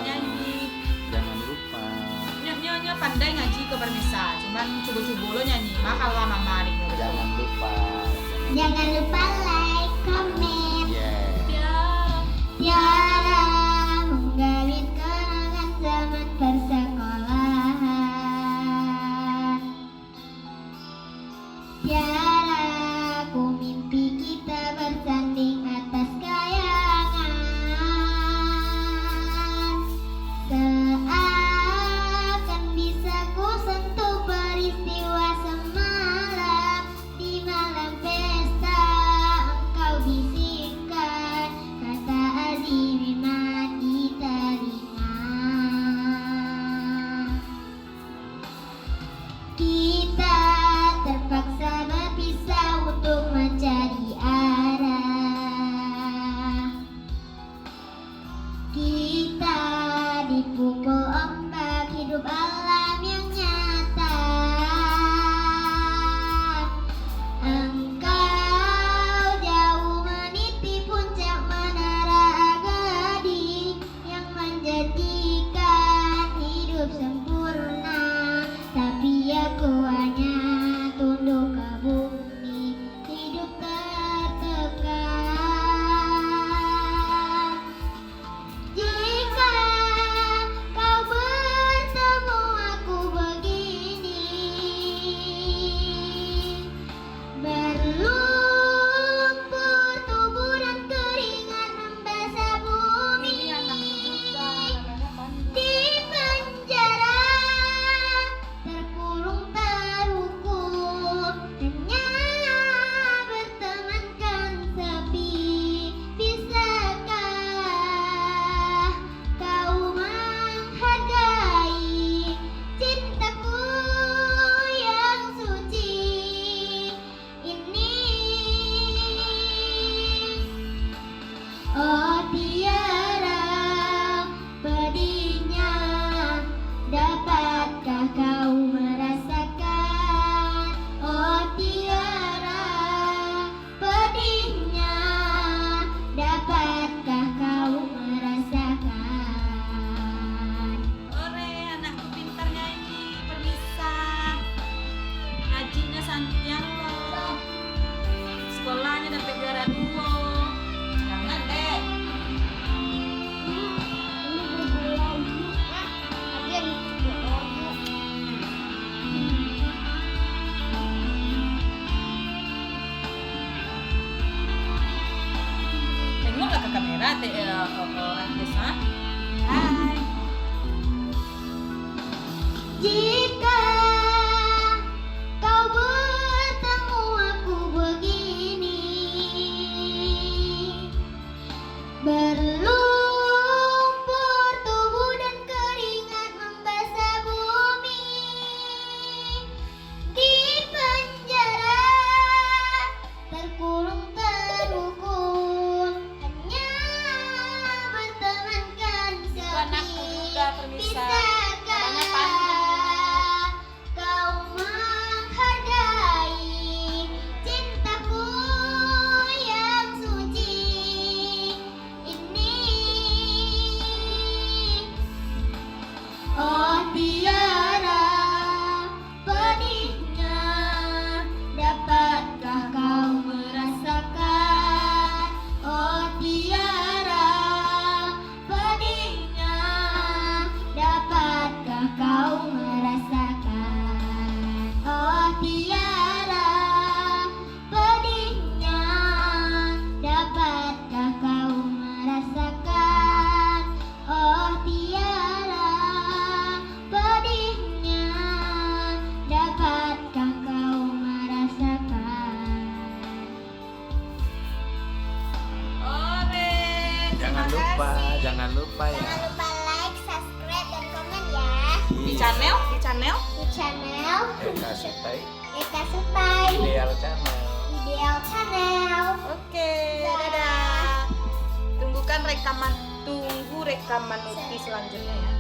nyanyi. Jangan lupa. Nyonya pandai ngaji ke permisa, cuman coba-coba lo nyanyi. Mahal lah mama adik. Jangan lupa. Jangan lupa like, comment. Yeah. Tiara menggali kenangan zaman persekolahan. Tiara ku mimpi kita bersanding atas kayangan. Seakan bisa ku sentuh peristiwa semalam. Di malam pesta engkau bisikkan kata azimah di telinga. Kita terpaksa berpisah untuk mencari arah. Kita dipukul ombak hidup alam yang nyata. Engkau jauh meniti puncak menara Gading yang menjadikan hidup sempurna. Tapi aku hanya tunduk ke bumi, hidup tertekan. Jika kau bertemu aku begini, berlumpur tubuh dan keringat membasah bumi. Di penjara terkurung terhukum, hanya bertemankan sepi. Bisakah kau menghargai cintaku yang suci ini? Oh Tiara, pedihnya, dapatkah kau merasakan? Oh Tiara, pedihnya, dapatkah kau merasakan? Ore, anakku pintar nyanyi, permisa. Ngajinya santiang lo. Sekolahnya dapat juara 2. Jangan deh. Tengok nggak ke kamera, Agnes, ha? Hai. Jika kau bertemu aku begini, berlumpur tubuh dan keringat membasah bumi. Di penjara terkurung terhukum, hanya bertemankan Anakku juga sepi. permisa. Bisakah Namanya panjang. kau menghargai cintaku yang suci ini? Oh Tiara, pedihnya, dapatkah kau merasakan? Oh Tiara, pedihnya, dapatkah kau merasakan? Oh Tiara, pedihnya, dapatkah kau merasakan? Oh Tiara, pedihnya, dapatkah kau merasakan? Ore, Jangan terima lupa, kasih. jangan lupa ya. Jangan lupa like, subscribe, dan komen ya Di channel, di channel. di channel Eka Sutai, Eka Sutai Ideal Channel. Ideal Channel. Oke, dadah. Tunggu rekaman Nuti selanjutnya ya.